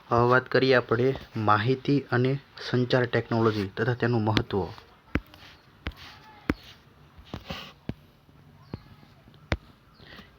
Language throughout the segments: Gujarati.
હવે વાત કરીએ આપણે માહિતી અને સંચાર ટેકનોલોજી તથા તેનું મહત્ત્વ.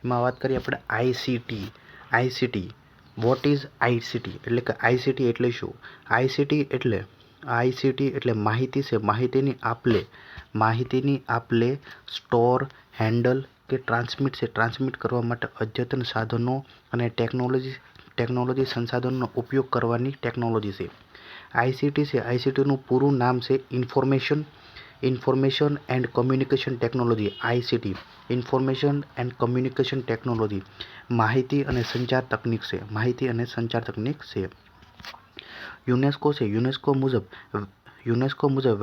એમાં વાત કરીએ આપણે આઈસીટી. વોટ ઇઝ આઈસીટી એટલે કે આઈસીટી એટલે શું? આઈસીટી એટલે માહિતી છે, માહિતીની આપલે સ્ટોર, હેન્ડલ કે ટ્રાન્સમિટ કરવા માટે અદ્યતન સાધનો અને ટેકનોલોજી સંસાધનોનો ઉપયોગ કરવાની ટેકનોલોજી છે. આઈસીટીનું પૂરું નામ છે information and communication technology. ICT information and communication technology માહિતી અને સંચાર તકનીક છે. યુનેસ્કો મુજબ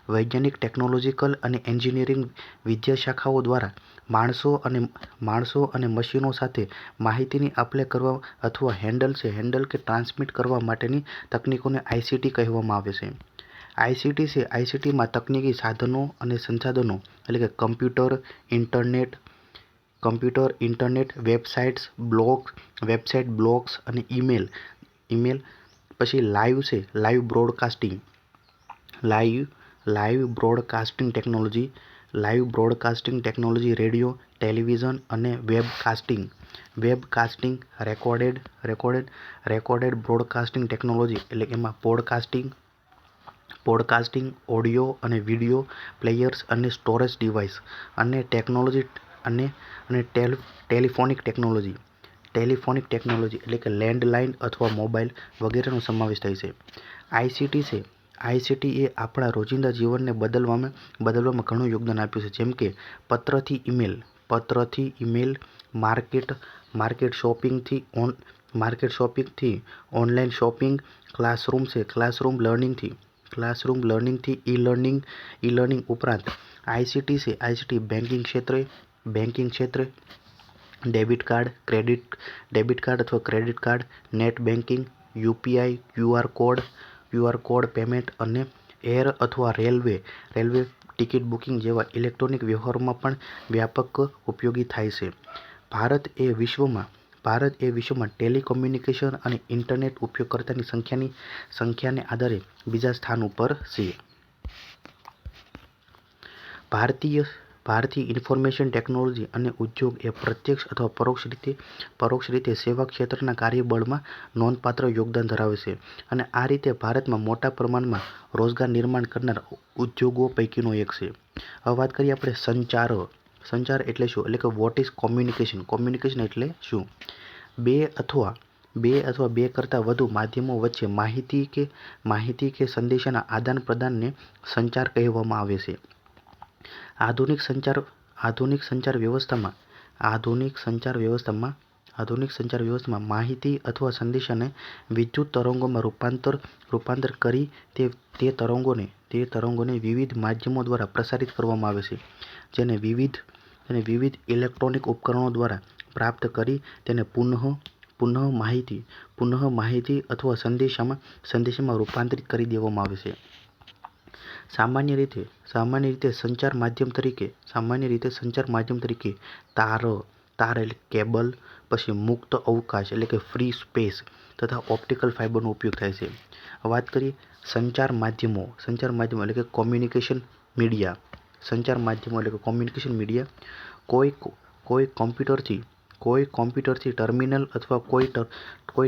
વૈજ્ઞાનિક ટેકનોલોજીકલ અને એન્જિનિયરિંગ વિદ્યાશાખાઓ દ્વારા માણસો અને મશીનો સાથે માહિતીની આપલે કરવા અથવા હેન્ડલ કે ટ્રાન્સમિટ કરવા માટેની તકનીકોને આઈસીટી કહેવામાં આવે છે. આઈસીટીમાં તકનીકી સાધનો અને સંસાધનો એટલે કે કમ્પ્યુટર, ઇન્ટરનેટ, વેબસાઇટ, બ્લોગ્સ અને ઈમેલ, પછી live broadcasting technology, radio, television અને વેબકાસ્ટિંગ, રેકોર્ડેડ બ્રોડકાસ્ટિંગ ટેકનોલોજી એટલે એમાં પોડકાસ્ટિંગ, ઓડિયો અને વિડિયો પ્લેયર્સ અને સ્ટોરેજ ડિવાઇસ અને ટેલિફોનિક ટેકનોલોજી એટલે કે લેન્ડલાઇન અથવા મોબાઈલ વગેરેનો સમાવેશ થાય છે. આઈસીટી એ આપણા રોજિંદા જીવનને બદલવામાં ઘણું યોગદાન આપ્યું છે, જેમ કે પત્રથી ઈમેલ, માર્કેટ શોપિંગથી ઓનલાઈન શોપિંગ, ક્લાસરૂમ લર્નિંગથી ઈ-લર્નિંગ ઉપરાંત આઈસીટી બેન્કિંગ ક્ષેત્રે ડેબિટ કાર્ડ અથવા credit card, net banking, UPI, QR code payment અને એર અથવા રેલવે ટિકિટ બુકિંગ જેવા ઇલેક્ટ્રોનિક વ્યવહારોમાં પણ વ્યાપક ઉપયોગી થાય છે. ભારત એ વિશ્વમાં ટેલિકોમ્યુનિકેશન અને ઇન્ટરનેટ ઉપયોગકર્તાની સંખ્યાને આધારે બીજા સ્થાન ઉપર છે. ભારતીય ઇન્ફોર્મેશન ટેકનોલોજી અને ઉદ્યોગ એ પ્રત્યક્ષ અથવા પરોક્ષ રીતે સેવા ક્ષેત્રના કાર્યબળમાં નોંધપાત્ર યોગદાન ધરાવે છે અને આ રીતે ભારતમાં મોટા પ્રમાણમાં રોજગાર નિર્માણ કરનાર ઉદ્યોગો પૈકીનો એક છે. હવે વાત કરીએ આપણે સંચાર એટલે શું? એટલે કે વોટ ઇઝ કોમ્યુનિકેશન એટલે શું? બે અથવા બે કરતાં વધુ માધ્યમો વચ્ચે માહિતી કે સંદેશાના આદાન પ્રદાનને સંચાર કહેવામાં આવે છે. આધુનિક સંચાર વ્યવસ્થામાં માહિતી અથવા સંદેશાને વિદ્યુત તરંગોમાં રૂપાંતર કરી તે તરંગોને વિવિધ માધ્યમો દ્વારા પ્રસારિત કરવામાં આવે છે, જેને વિવિધ ઇલેક્ટ્રોનિક ઉપકરણો દ્વારા પ્રાપ્ત કરી તેને પુનઃ માહિતી અથવા સંદેશામાં રૂપાંતરિત કરી દેવામાં આવે છે. સામાન્ય રીતે સંચાર માધ્યમ તરીકે તાર એટલે કેબલ, પછી મુક્ત અવકાશ એટલે કે ફ્રી સ્પેસ તથા ઓપ્ટિકલ ફાઇબરનો ઉપયોગ થાય છે. વાત કરીએ સંચાર માધ્યમો એટલે કે કોમ્યુનિકેશન મીડિયા. કોઈ કોમ્પ્યુટરથી ટર્મિનલ અથવા કોઈ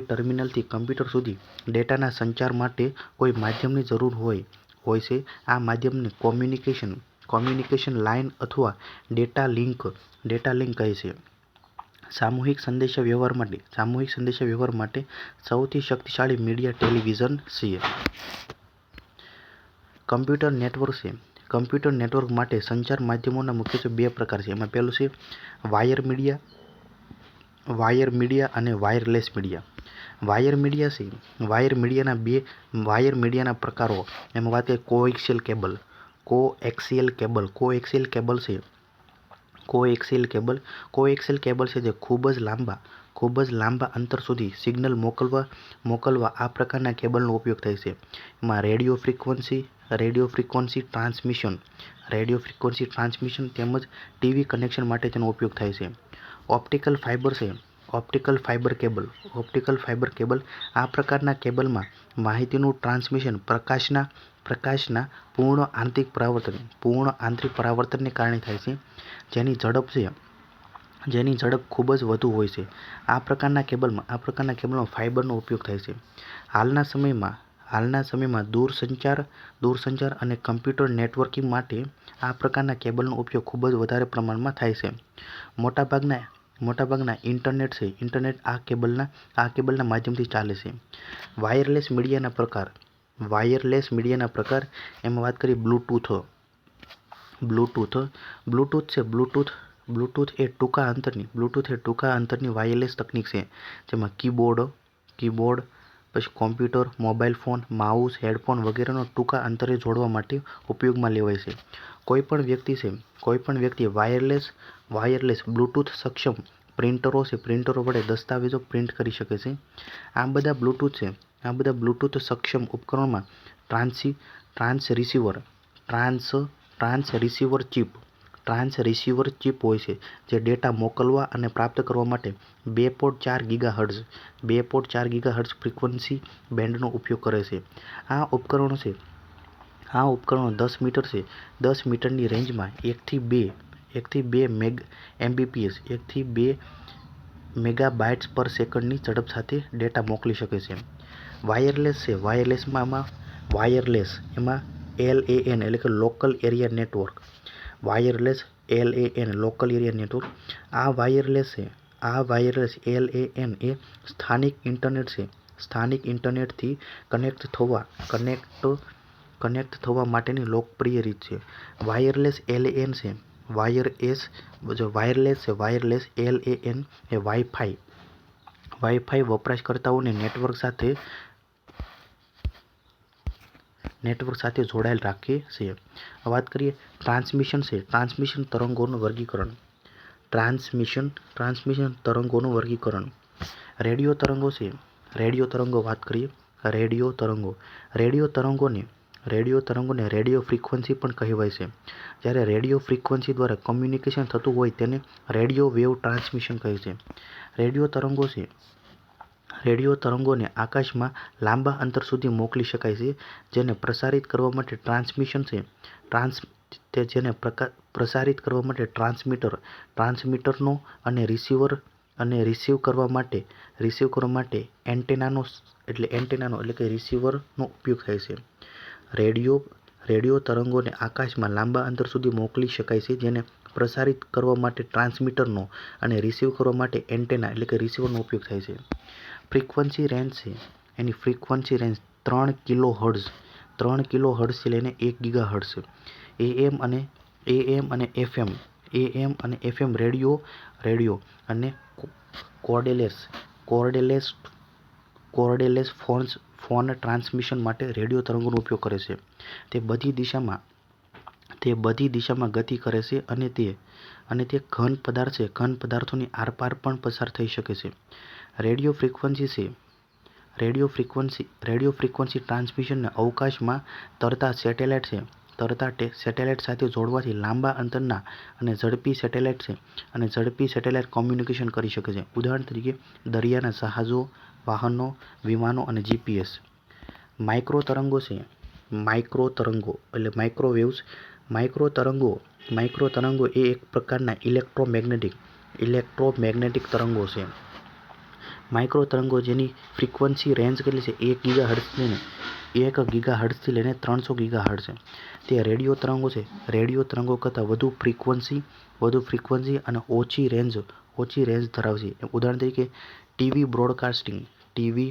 ટર્મિનલથી કમ્પ્યુટર સુધી ડેટાના સંચાર માટે કોઈ માધ્યમની જરૂર હોય છે. આ માધ્યમને કોમ્યુનિકેશન લાઇન અથવા ડેટા લિંક કહે છે. સામૂહિક સંદેશાવ્યવહાર માટે સૌથી શક્તિશાળી મીડિયા ટેલિવિઝન છે. કમ્પ્યુટર નેટવર્ક માટે સંચાર માધ્યમોના મુખ્યત્વે બે પ્રકાર છે. એમાં પહેલું છે વાયર મીડિયા અને વાયરલેસ મીડિયા. વાયર મીડિયાના પ્રકારો એમાં વાત કરીએ કોએક્સિયલ કેબલ છે જે ખૂબ જ લાંબા અંતર સુધી સિગ્નલ મોકલવા આ પ્રકારના કેબલનો ઉપયોગ થાય છે. એમાં રેડિયો ફ્રીક્વન્સી ટ્રાન્સમિશન તેમજ ટીવી કનેક્શન માટે તેનો ઉપયોગ થાય છે. ઓપ્ટિકલ ફાઇબર છે optical fibre cable. Optical fibre cable આ પ્રકારના કેબલમાં માહિતીનું ટ્રાન્સમિશન પ્રકાશના પૂર્ણ આંતરિક પરાવર્તનને કારણે થાય છે, જેની ઝડપ ખૂબ જ વધુ હોય છે. આ પ્રકારના કેબલમાં ફાઇબરનો ઉપયોગ થાય છે. હાલના સમયમાં દૂરસંચાર અને કમ્પ્યુટર નેટવર્કિંગ માટે આ પ્રકારના કેબલનો ઉપયોગ ખૂબ જ વધારે પ્રમાણમાં થાય છે. મોટાભાગના ઇન્ટરનેટ આ કેબલના માધ્યમથી ચાલે છે. વાયરલેસ મીડિયાના પ્રકાર એમાં વાત કરીએ બ્લૂટૂથ એ ટૂંકા અંતરની વાયરલેસ તકનીક છે, જેમાં કીબોર્ડ, પછી computer, mobile phone, mouse, headphone વગેરેનો ટૂંકા અંતરે જોડવા માટે ઉપયોગમાં લેવાય છે. કોઈપણ વ્યક્તિ વાયરલેસ બ્લૂટૂથ સક્ષમ પ્રિન્ટરો વડે દસ્તાવેજો પ્રિન્ટ કરી શકે છે. આ બધા બ્લૂટૂથ સક્ષમ ઉપકરણોમાં ટ્રાન્સરીસીવર ચિપ હોય છે, જે ડેટા મોકલવા અને પ્રાપ્ત કરવા માટે 2.4 ગીગાહર્ટ્ઝ ફ્રીક્વન્સી બેન્ડનો ઉપયોગ કરે છે. આ ઉપકરણો 10 મીટરની રેન્જમાં 1 થી 2 મેગાબાઇટ્સ પર સેકન્ડની ઝડપ સાથે ડેટા મોકલી શકે છે. વાયરલેસ એમાં LAN એટલે કે લોકલ એરિયા નેટવર્ક. આ વાયરલેસ LAN એ સ્થાનિક ઇન્ટરનેટથી કનેક્ટ થવા માટેની લોકપ્રિય રીત છે. વાયરલેસ LAN એ વાઈ-ફાઈ વપરાશકર્તાઓને નેટવર્ક સાથે જોડાયેલ રાખે છે. વાત કરીએ ટ્રાન્સમિશન તરંગોનું વર્ગીકરણ. રેડિયો તરંગો વાત કરીએ. રેડિયો તરંગોને રેડિયો ફ્રીક્વન્સી પણ કહેવાય છે. જ્યારે રેડિયો ફ્રીક્વન્સી દ્વારા કમ્યુનિકેશન થતું હોય તેને રેડિયો વેવ ટ્રાન્સમિશન કહે છે. રેડિયો તરંગોને આકાશમાં લાંબા અંતર સુધી મોકલી શકાય છે, જેને પ્રસારિત કરવા માટે ટ્રાન્સમીટરનો અને રિસીવ કરવા માટે એન્ટેનાનો એટલે કે રિસીવરનો ઉપયોગ થાય છે. રેડિયો તરંગોને આકાશમાં લાંબા અંતર સુધી મોકલી શકાય છે, જેને પ્રસારિત કરવા માટે ટ્રાન્સમીટરનો અને રિસીવ કરવા માટે એન્ટેના એટલે કે રિસીવરનો ઉપયોગ થાય છે. ફ્રીક્વન્સી રેન્જ 3 કિલોહર્ટ્ઝથી લઈને 1 ગીગાહર્ટ્ઝ. AM અને FM રેડિયો અને કોર્ડલેસ ફોન ટ્રાન્સમિશન માટે રેડિયો તરંગોનો ઉપયોગ કરે છે. તે બધી દિશામાં ગતિ કરે છે અને તે ઘન પદાર્થોની આરપાર પણ પસાર થઈ શકે છે. રેડિયો ફ્રીક્વન્સી ટ્રાન્સમિશનને અવકાશમાં તરતા સેટેલાઇટ સાથે જોડવાથી લાંબા અંતરના અને ઝડપી સેટેલાઇટ કોમ્યુનિકેશન કરી શકે છે. ઉદાહરણ તરીકે દરિયાના જહાજો, વાહનો, વિમાનો અને GPS. માઇક્રો તરંગો એ એક પ્રકારના ઇલેક્ટ્રોમેગ્નેટિક તરંગો છે. માઇક્રો તરંગો જેની ફ્રીક્વન્સી રેન્જ કેટલી છે 1 ગીગાહર્ટ્ઝથી લઈને 300 ગીગાહર્ટ્ઝ છે. તે રેડિયો તરંગો છે. રેડિયો તરંગો કરતાં વધુ ફ્રીક્વન્સી અને ઓછી રેન્જ ધરાવે છે. ઉદાહરણ તરીકે ટીવી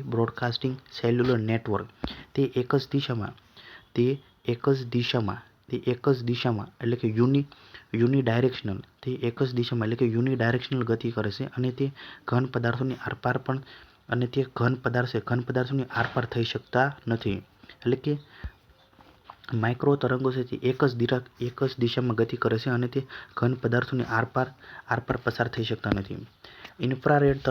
બ્રોડકાસ્ટિંગ, સેલ્યુલર નેટવર્ક. તે એક જ દિશામાં એટલે કે યુનિડાયરેક્શનલ ગતિ કરે છે અને તે ઘન પદાર્થોની આરપાર થઈ શકતા નથી. એટલે કે માઇક્રો તરંગો છે તે એક જ દિશામાં ગતિ કરે છે અને તે ઘન પદાર્થોની આરપાર પસાર થઈ શકતા નથી. ઇન્ફ્રારેડ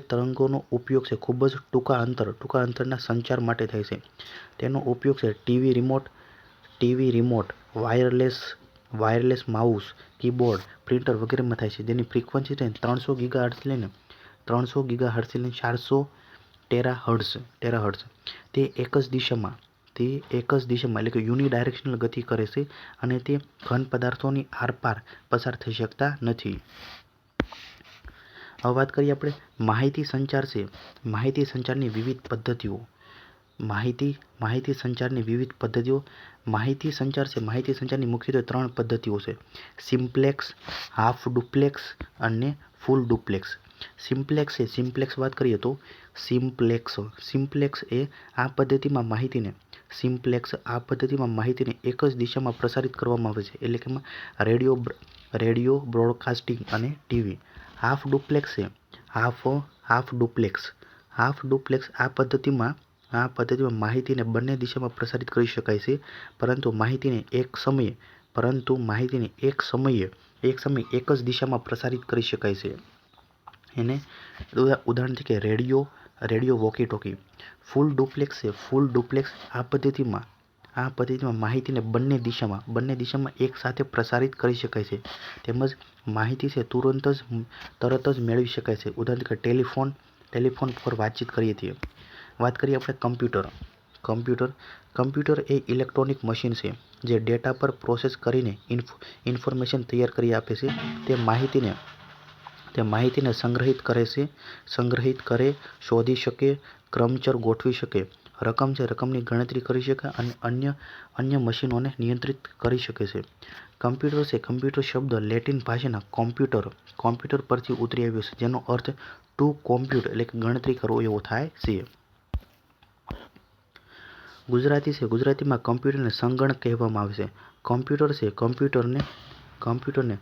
તરંગોનો ઉપયોગ છે ખૂબ જ ટૂંકા અંતરના સંચાર માટે થાય છે. તેનો ઉપયોગ છે TV remote, wireless mouse, keyboard, printer વગેરેમાં થાય છે, જેની ફ્રીક્વન્સી છે 300 ગીગાહર્ટ્ઝથી લઈને 400 ટેરાહર્ટ્ઝ. તે એક જ દિશામાં એટલે કે યુનિડાયરેક્શનલ ગતિ કરે છે અને તે ઘન પદાર્થોની આરપાર પસાર થઈ શકતા નથી. હવે વાત કરીએ આપણે માહિતી સંચાર છે. માહિતી સંચારની વિવિધ પદ્ધતિઓ. માહિતી સંચારની મુખ્યત્વે 3 પદ્ધતિઓ છે: સિમ્પ્લેક્સ, હાફ ડુપ્લેક્સ અને ફૂલ ડુપ્લેક્સ. સિમ્પ્લેક્સ વાત કરીએ તો સિમ્પ્લેક્સ એ આ પદ્ધતિમાં માહિતીને એક જ દિશામાં પ્રસારિત કરવામાં આવે છે, એટલે કે રેડિયો, બ્રોડકાસ્ટિંગ અને ટીવી. હાફ ડુપ્લેક્સ આ પદ્ધતિમાં માહિતીને બંને દિશામાં પ્રસારિત કરી શકાય છે, પરંતુ માહિતીને એક સમયે એક જ દિશામાં પ્રસારિત કરી શકાય છે. એને ઉદાહરણ તરીકે રેડિયો વોકી-ટોકી. ફૂલ ડુપ્લેક્સ આ પદ્ધતિમાં માહિતીને બંને દિશામાં એક સાથે પ્રસારિત કરી શકાય છે, તેમજ માહિતી છે તરત જ મેળવી શકાય છે. ઉદાહરણ તરીકે ટેલિફોન પર વાતચીત કરીએ છીએ. વાત કરીએ આપણે કમ્પ્યુટર એ ઇલેક્ટ્રોનિક મશીન છે જે ડેટા પર પ્રોસેસ કરીને ઇન્ફોર્મેશન તૈયાર કરી આપે છે. તે માહિતીને સંગ્રહિત કરે, શોધી શકે, ક્રમચર ગોઠવી શકે, રકમની ગણતરી કરી શકે અને અન્ય મશીનોને નિયંત્રિત કરી શકે છે. કમ્પ્યુટર શબ્દ લેટિન ભાષાના કોમ્પ્યુટર પરથી ઉતરી આવ્યો છે, જેનો અર્થ ટુ કોમ્પ્યુટ એટલે કે ગણતરી કરવો એવો થાય છે. ગુજરાતીમાં કમ્પ્યુટરને સંગણક કહેવામાં આવે છે. કમ્પ્યુટરને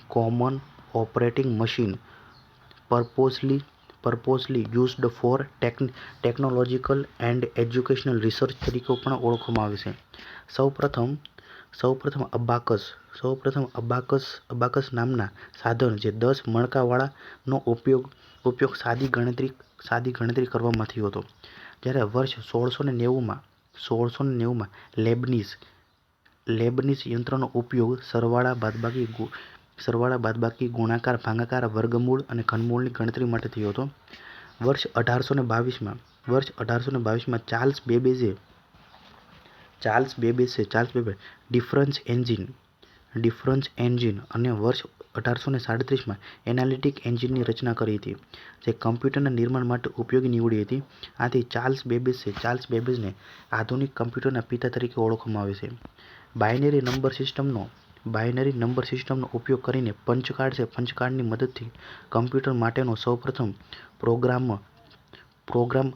common operating machine purposely used for technological and educational research તરીકે પણ ઓળખવામાં આવે છે. સૌપ્રથમ અબાકસ નામના સાધન જે 10 મણકાવાળાનો ઉપયોગ સાદી ગણતરી કરવામાં થયો હતો. જ્યારે વર્ષ 1690માં લેબનીઝ યંત્રનો ઉપયોગ સરવાળા, બાદબાકી, ગુણાકાર, ભાગાકાર, વર્ગમૂળ અને ઘનમૂળની ગણતરી માટે થયો હતો. વર્ષ 1822માં ચાર્લ્સ બેબેજે ડિફરન્સ એન્જિન અને વર્ષ 1837માં એનાલિટિક એન્જિનની રચના કરી હતી, જે કમ્પ્યુટરના નિર્માણ માટે ઉપયોગી નીવડી હતી. આથી ચાર્લ્સ બેબેજને આધુનિક કમ્પ્યુટરના પિતા તરીકે ઓળખવામાં આવે છે. બાઇનરી નંબર સિસ્ટમનો ઉપયોગ કરીને પંચકાર્ડની મદદથી કમ્પ્યુટર માટેનો સૌપ્રથમ પ્રોગ્રામ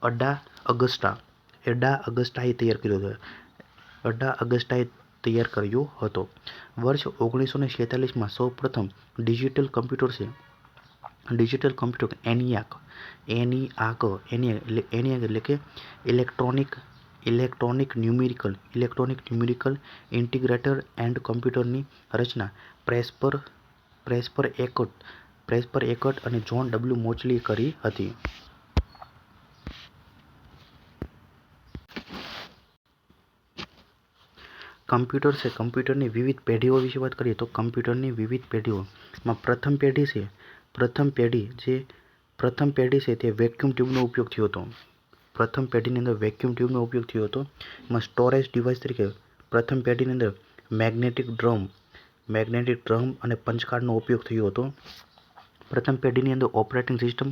અડા અગસ્ટાએ તૈયાર કર્યો હતો. વર્ષ 1946માં સૌપ્રથમ ડિજિટલ કમ્પ્યુટર ENIAC એટલે કે ઇલેક્ટ્રોનિક ન્યુમેરિકલ ઇન્ટિગ્રેટર એન્ડ કમ્પ્યુટરની રચના પ્રેસ્પર એકટ અને જ્હોન ડબલ્યુ મોચલીએ કરી હતી. કમ્પ્યુટરની વિવિધ પેઢીઓ વિશે વાત કરીએ તો કમ્પ્યુટરની વિવિધ પેઢીઓમાં પ્રથમ પેઢી છે તે વેક્યુમ ટ્યુબનો ઉપયોગ થયો હતો. એમાં સ્ટોરેજ ડિવાઇસ તરીકે પ્રથમ પેઢીની અંદર મેગ્નેટિક ડ્રમ અને પંચકાર્ડનો ઉપયોગ થયો હતો. પ્રથમ પેઢીની અંદર operating system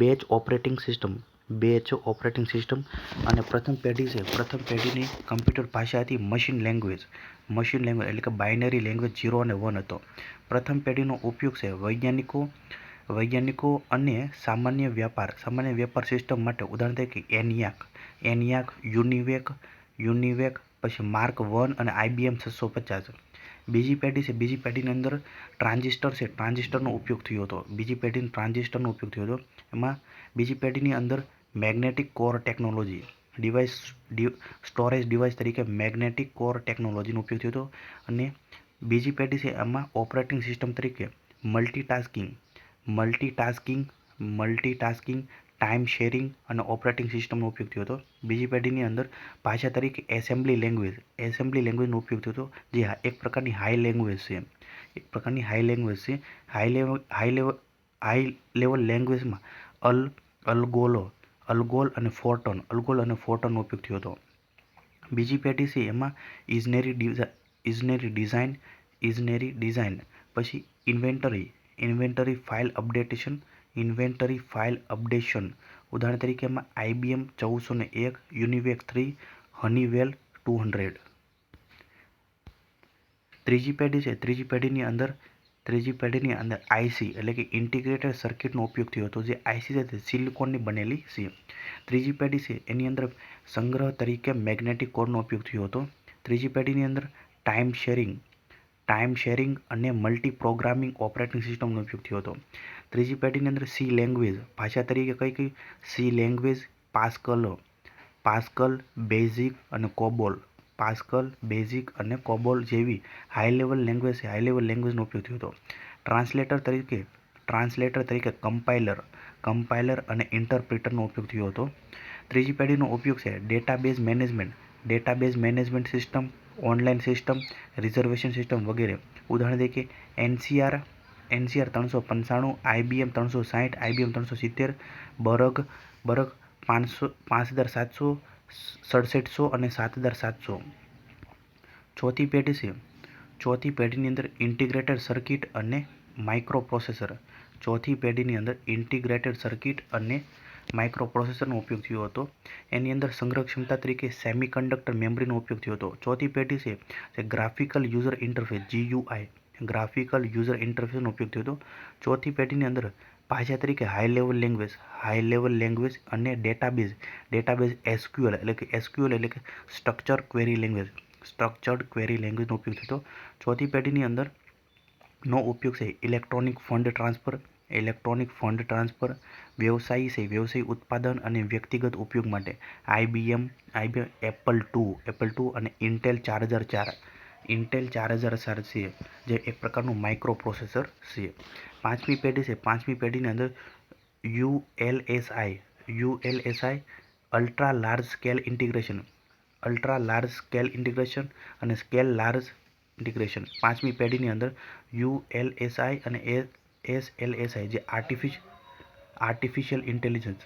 batch operating system અને પ્રથમ પેઢીની કમ્પ્યુટર ભાષા હતી મશીન લેંગ્વેજ એટલે કે બાઇનરી લેંગ્વેજ 0 અને 1 હતો. પ્રથમ પેઢીનો ઉપયોગ છે વૈજ્ઞાનિકો અને સામાન્ય વ્યાપાર સિસ્ટમ માટે. ઉદાહરણ તરીકે ENIAC, યુનિવેક, પછી માર્ક 1 અને IBM 650. બીજી પેઢીની અંદર ટ્રાન્ઝિસ્ટરનો ઉપયોગ થયો હતો. એમાં બીજી પેઢીની અંદર magnetic core technology storage device તરીકે મેગ્નેટિક કોર ટેકનોલોજીનો ઉપયોગ થયો હતો. અને બીજી પેઢી છે એમાં ઓપરેટિંગ સિસ્ટમ તરીકે મલ્ટીટાસ્કિંગ ટાઈમ શેરિંગ અને ઓપરેટિંગ સિસ્ટમનો ઉપયોગ થયો હતો. બીજી પેઢીની અંદર ભાષા તરીકે એસેમ્બલી લેંગ્વેજનો ઉપયોગ થયો હતો, જે એક પ્રકારની હાઈ લેંગ્વેજ છે. હાઈ લેવલ લેંગ્વેજમાં અલગોલ અને ફોર્ટોનનો ઉપયોગ થયો હતો. બીજી પેઢી છે એમાં ઇજનેરી ડિઝાઇન, પછી ઇન્વેન્ટરી ફાઇલ અપડેશન. ઉદાહરણ તરીકે એમાં IBM 1401, યુનિવેક 3, હનીવેલ 200. ત્રીજી પેઢીની અંદર IC એટલે કે ઇન્ટિગ્રેટેડ સર્કિટનો ઉપયોગ થયો હતો, જે IC છે સિલિકોનની બનેલી છે. ત્રીજી પેઢી છે એની અંદર સંગ્રહ તરીકે મેગ્નેટિક કોરનો ઉપયોગ થયો હતો. ત્રીજી પેઢીની અંદર ટાઈમ શેરિંગ અને મલ્ટી પ્રોગ્રામિંગ ઓપરેટિંગ સિસ્ટમનો ઉપયોગ થયો હતો. ત્રીજી પેઢીની અંદર સી લેંગ્વેજ, ભાષા તરીકે કઈ સી લેંગ્વેજ, પાસ્કલ, બેઝિક અને કોબોલ જેવી હાઈ લેવલ લેંગ્વેજનો ઉપયોગ થયો હતો. ટ્રાન્સલેટર તરીકે કમ્પાઇલર અને ઇન્ટરપ્રિટરનો ઉપયોગ થયો હતો. ત્રીજી પેઢીનો ઉપયોગ છે database management system, online system, reservation system વગેરે. ઉદાહરણ તરીકે NCR 395, IBM 360, IBM 370, બરગ 5700, 6700 અને 7700. ચોથી પેઢીની અંદર ઇન્ટિગ્રેટેડ સર્કિટ અને માઇક્રોપ્રોસેસર. માઇક્રોપ્રોસેસરનો ઉપયોગ થયો હતો. એની અંદર સંગ્રહ ક્ષમતા તરીકે સેમિકન્ડક્ટર મેમરીનો ઉપયોગ થયો હતો. ચોથી પેઢી છે તે ગ્રાફિકલ યુઝર ઇન્ટરફેસ નો ઉપયોગ થયો હતો. ચોથી પેઢીની અંદર ભાષા તરીકે હાઈ લેવલ લેંગ્વેજ અને ડેટાબેઝ SQL એટલે કે સ્ટ્રક્ચર્ડ ક્વેરી લેંગ્વેજનો ઉપયોગ થયો હતો. ચોથી પેઢીની અંદર નો ઉપયોગ છે ઇલેક્ટ્રોનિક ફંડ ટ્રાન્સફર, વ્યવસાયી ઉત્પાદન અને વ્યક્તિગત ઉપયોગ માટે IBM Apple II અને Intel 4004 છે, જે એક પ્રકારનું માઇક્રોપ્રોસેસર છે. પાંચમી પેઢીની અંદર ULSI ultra large scale integration અને સ્કેલ લાર્જ ઇન્ટિગ્રેશન. પાંચમી પેઢીની અંદર ULSI અને SLSI, જે આર્ટિફિશિયલ ઇન્ટેલિજન્સ